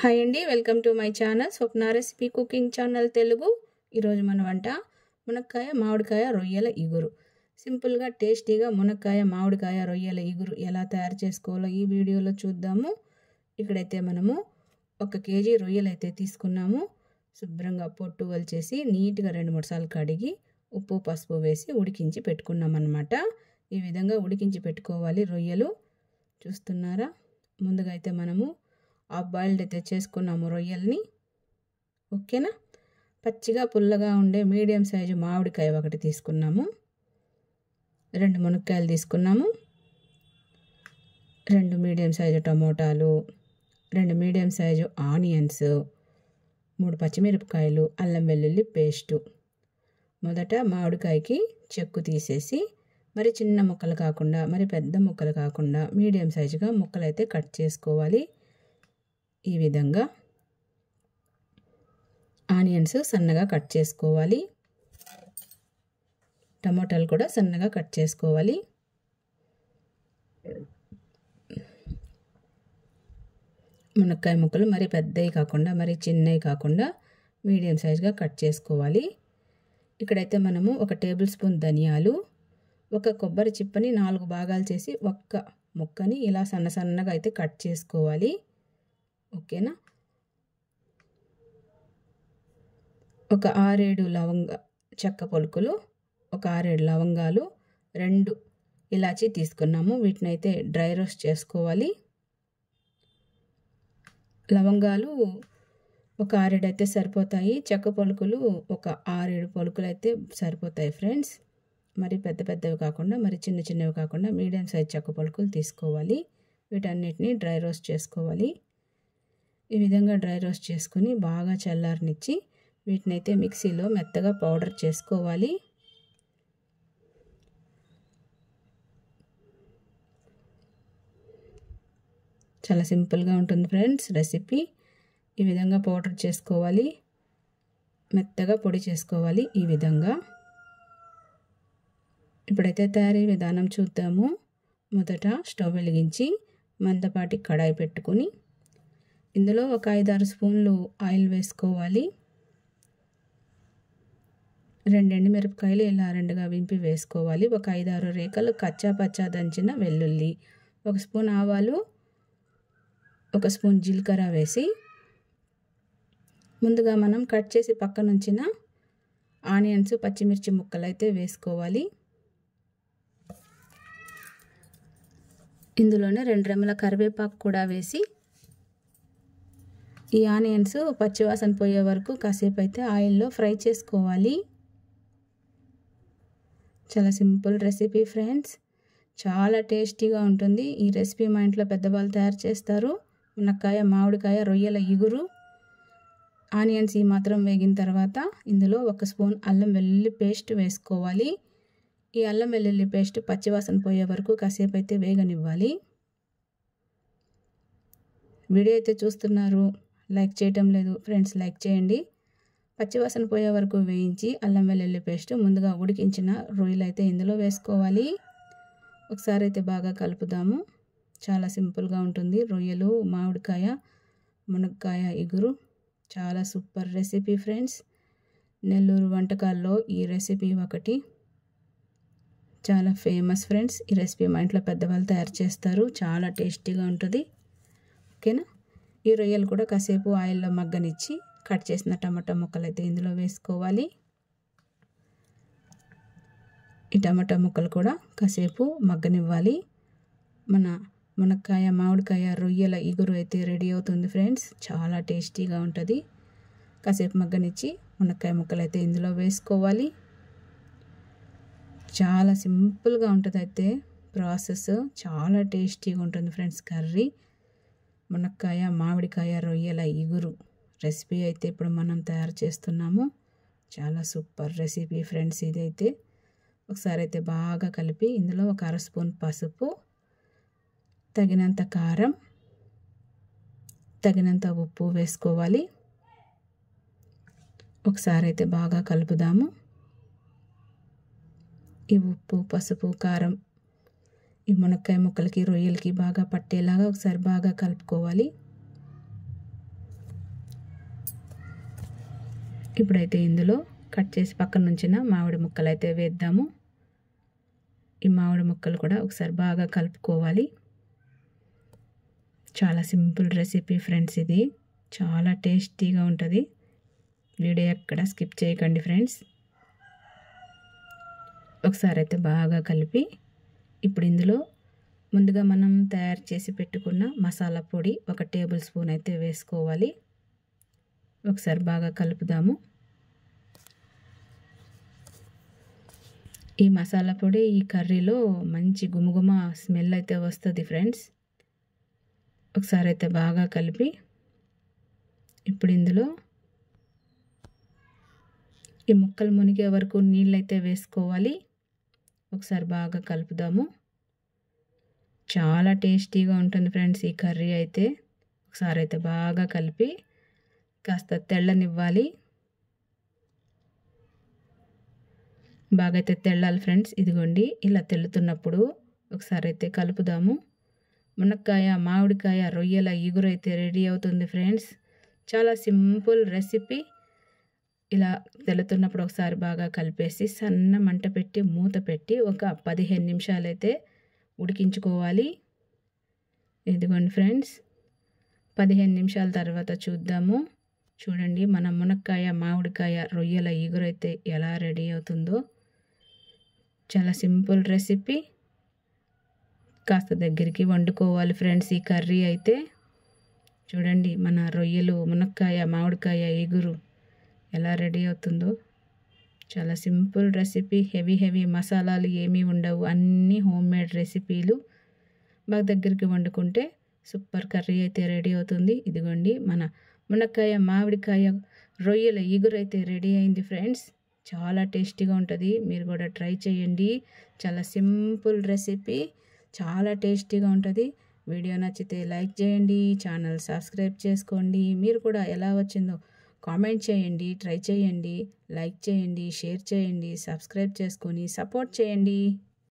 Hi అండి, welcome to my channel Swapna recipe cooking channel Telugu. ఈరోజు మన వంట మునక్కాయ మామిడికాయ రొయ్యల ఇగురు. సింపుల్గా టేస్టీగా మునక్కాయ మామిడికాయ రొయ్యల ఇగురు ఎలా తయారు చేసుకోవాలో ఈ వీడియోలో చూద్దాము. ఇక్కడైతే మనము 1 కేజీ రొయ్యలు అయితే తీసుకున్నాము. శుభ్రంగా పొట్టు వలిచేసి నీట్గా 2-3 సార్లు కడిగి ఉప్పు పసుపు వేసి ఉడికించి పెట్టుకున్నాం అన్నమాట. ఈ విధంగా ఉడికించి పెట్టుకోవాలి రొయ్యలు. చూస్తున్నారా, ముందుగా అయితే మనము హాఫ్ బాయిల్డ్ అయితే చేసుకున్నాము రొయ్యల్ని. ఓకేనా. పచ్చిగా పుల్లగా ఉండే మీడియం సైజు మామిడికాయ 1 తీసుకున్నాము. 2 మునక్కాయలు తీసుకున్నాము. 2 మీడియం సైజు టమోటాలు, 2 మీడియం సైజు ఆనియన్స్, 3 పచ్చిమిరపకాయలు, అల్లం వెల్లుల్లి పేస్టు. మొదట మామిడికాయకి చెక్కు తీసేసి మరి చిన్న ముక్కలు కాకుండా మరి పెద్ద ముక్కలు కాకుండా మీడియం సైజుగా ముక్కలు అయితే కట్ చేసుకోవాలి. ఈ విధంగా ఆనియన్స్ సన్నగా కట్ చేసుకోవాలి. టమాటాలు కూడా సన్నగా కట్ చేసుకోవాలి. మునక్కాయ ముక్కలు మరి పెద్దవి కాకుండా మరి చిన్నవి కాకుండా మీడియం సైజుగా కట్ చేసుకోవాలి. ఇక్కడైతే మనము 1 టేబుల్ స్పూన్ ధనియాలు, 1 కొబ్బరి చిప్పని 4 భాగాలు చేసి 1 ముక్కని ఇలా సన్నగా అయితే కట్ చేసుకోవాలి. ఓకేనా. 1 6-7 చెక్క పలుకులు, 1 6-7 లవంగాలు, 2 ఇలాచీ తీసుకున్నాము. వీటిని అయితే డ్రై రోస్ట్ చేసుకోవాలి. లవంగాలు 1 6-7 అయితే సరిపోతాయి. చెక్క పలుకులు 1 6-7 పలుకులు అయితే సరిపోతాయి ఫ్రెండ్స్. మరి పెద్దవి కాకుండా మరి చిన్నవి కాకుండా మీడియం సైజ్ చెక్క పలుకులు తీసుకోవాలి. వీటన్నిటిని డ్రై రోస్ట్ చేసుకోవాలి. ఈ విధంగా డ్రై రోస్ట్ చేసుకుని బాగా చల్లారనిచ్చి వీటిని అయితే మిక్సీలో మెత్తగా పౌడర్ చేసుకోవాలి. చాలా సింపుల్గా ఉంటుంది ఫ్రెండ్స్ రెసిపీ. ఈ విధంగా పౌడర్ చేసుకోవాలి, మెత్తగా పొడి చేసుకోవాలి. ఈ విధంగా ఇప్పుడైతే తయారీ విధానం చూద్దాము. మొదట స్టవ్ వెలిగించి మందపాటి కడాయి పెట్టుకుని ఇందులో 1 5-6 స్పూన్లు ఆయిల్ వేసుకోవాలి. 2 ఎండుమిరపకాయలు ఇలా 2గా వింపి వేసుకోవాలి. 1 5-6 రేకలు కచ్చా పచ్చా దంచిన వెల్లుల్లి, 1 స్పూన్ ఆవాలు, 1 స్పూన్ జీలకర్ర వేసి ముందుగా మనం కట్ చేసి పక్కనుంచిన ఆనియన్స్ పచ్చిమిర్చి ముక్కలు అయితే వేసుకోవాలి. ఇందులోనే 2 రెమ్మల కరివేపాకు కూడా వేసి ఈ ఆనియన్స్ పచ్చివాసన పోయే వరకు కాసేపు అయితే ఆయిల్లో ఫ్రై చేసుకోవాలి. చాలా సింపుల్ రెసిపీ ఫ్రెండ్స్, చాలా టేస్టీగా ఉంటుంది. ఈ రెసిపీ మా ఇంట్లో పెద్దవాళ్ళు తయారు చేస్తారు. మునక్కాయ మామిడికాయ రొయ్యల ఇగురు. ఆనియన్స్ ఈ మాత్రం వేగిన తర్వాత ఇందులో 1 స్పూన్ అల్లం వెల్లుల్లి పేస్ట్ వేసుకోవాలి. ఈ అల్లం వెల్లుల్లి పేస్ట్ పచ్చివాసన పోయే వరకు కాసేపు అయితే వేగనివ్వాలి. వీడియో అయితే చూస్తున్నారు, లైక్ చేయటం లేదు ఫ్రెండ్స్, లైక్ చేయండి. పచ్చివాసన పోయే వరకు వేయించి అల్లం వెల్లుల్లి పేస్ట్ ముందుగా ఉడికించిన రొయ్యలు అయితే ఇందులో వేసుకోవాలి. ఒకసారి అయితే బాగా కలుపుదాము. చాలా సింపుల్గా ఉంటుంది రొయ్యలు మామిడికాయ మునక్కాయ ఇగురు. చాలా సూపర్ రెసిపీ ఫ్రెండ్స్. నెల్లూరు వంటకాల్లో ఈ రెసిపీ ఒకటి చాలా ఫేమస్ ఫ్రెండ్స్. ఈ రెసిపీ మా ఇంట్లో పెద్దవాళ్ళు తయారు చేస్తారు. చాలా టేస్టీగా ఉంటుంది. ఓకేనా. ఈ రొయ్యలు కూడా కాసేపు ఆయిల్లో మగ్గనిచ్చి కట్ చేసిన టమాటా ముక్కలు అయితే ఇందులో వేసుకోవాలి. ఈ టమాటా ముక్కలు కూడా కాసేపు మగ్గనివ్వాలి. మన మునక్కాయ మామిడికాయ రొయ్యల ఇగురు అయితే రెడీ అవుతుంది ఫ్రెండ్స్. చాలా టేస్టీగా ఉంటుంది. కాసేపు మగ్గనిచ్చి మునక్కాయ ముక్కలు అయితే ఇందులో వేసుకోవాలి. చాలా సింపుల్గా ఉంటుంది అయితే ప్రాసెస్. చాలా టేస్టీగా ఉంటుంది ఫ్రెండ్స్ కర్రీ. మునక్కాయ మామిడికాయ రొయ్యల ఇగురు రెసిపీ అయితే ఇప్పుడు మనం తయారు చేస్తున్నాము. చాలా సూపర్ రెసిపీ ఫ్రెండ్స్ ఇదైతే. ఒకసారి అయితే బాగా కలిపి ఇందులో 1 అర స్పూన్ పసుపు, తగినంత కారం, తగినంత ఉప్పు వేసుకోవాలి. ఒకసారి అయితే బాగా కలుపుదాము. ఈ ఉప్పు పసుపు కారం ఈ మునక్కాయ ముక్కలకి రొయ్యలకి బాగా పట్టేలాగా ఒకసారి బాగా కలుపుకోవాలి. ఇప్పుడైతే ఇందులో కట్ చేసి పక్కన ఉంచిన మామిడి ముక్కలు అయితే వేద్దాము. ఈ మామిడి ముక్కలు కూడా ఒకసారి బాగా కలుపుకోవాలి. చాలా సింపుల్ రెసిపీ ఫ్రెండ్స్, ఇది చాలా టేస్టీగా ఉంటుంది. వీడియో ఎక్కడ స్కిప్ చేయకండి ఫ్రెండ్స్. ఒకసారి అయితే బాగా కలిపి ఇప్పుడు ఇందులో ముందుగా మనం తయారు చేసి పెట్టుకున్న మసాలా పొడి 1 టేబుల్ స్పూన్ అయితే వేసుకోవాలి. ఒకసారి బాగా కలుపుదాము. ఈ మసాలా పొడి ఈ కర్రీలో మంచి గుమగుమ స్మెల్ అయితే వస్తుంది ఫ్రెండ్స్. ఒకసారి అయితే బాగా కలిపి ఇప్పుడు ఇందులో ఈ ముక్కలు మునిగే వరకు నీళ్ళు అయితే వేసుకోవాలి. ఒకసారి బాగా కలుపుదాము. చాలా టేస్టీగా ఉంటుంది ఫ్రెండ్స్ ఈ కర్రీ అయితే. ఒకసారి అయితే బాగా కలిపి కాస్త తెల్లనివ్వాలి. బాగా అయితే తెల్లాలి ఫ్రెండ్స్. ఇదిగోండి ఇలా తెల్లుతున్నప్పుడు ఒకసారి అయితే కలుపుదాము. మునక్కాయ మామిడికాయ రొయ్యల ఇగురు అయితే రెడీ అవుతుంది ఫ్రెండ్స్. చాలా సింపుల్ రెసిపీ. ఇలా తెల్లుతున్నప్పుడు ఒకసారి బాగా కలిపేసి సన్న మంట పెట్టి మూత పెట్టి ఒక 15 నిమిషాలు అయితే ఉడికించుకోవాలి. ఇదిగోండి ఫ్రెండ్స్, 15 నిమిషాల తర్వాత చూద్దాము. చూడండి మన మునక్కాయ మామిడికాయ రొయ్యల ఇగురు అయితే ఎలా రెడీ అవుతుందో. చాలా సింపుల్ రెసిపీ. కాస్త దగ్గరికి వండుకోవాలి ఫ్రెండ్స్ ఈ కర్రీ అయితే. చూడండి మన రొయ్యలు మునక్కాయ మామిడికాయ ఇగురు ఎలా రెడీ అవుతుందో. చాలా సింపుల్ రెసిపీ. హెవీ మసాలాలు ఏమీ ఉండవు, అన్నీ హోమ్మేడ్ రెసిపీలు. బాగా దగ్గరికి వండుకుంటే సూపర్ కర్రీ అయితే రెడీ అవుతుంది. ఇదిగోండి మన మునక్కాయ మామిడికాయ రొయ్యల ఇగురు అయితే రెడీ అయింది ఫ్రెండ్స్. చాలా టేస్టీగా ఉంటుంది. మీరు కూడా ట్రై చేయండి. చాలా సింపుల్ రెసిపీ, చాలా టేస్టీగా ఉంటుంది. వీడియో నచ్చితే లైక్ చేయండి, ఛానల్ సబ్స్క్రైబ్ చేసుకోండి. మీరు కూడా ఎలా వచ్చిందో కామెంట్ చేయండి, ట్రై చేయండి, లైక్ చేయండి, షేర్ చేయండి, సబ్స్క్రైబ్ చేసుకొని సపోర్ట్ చేయండి.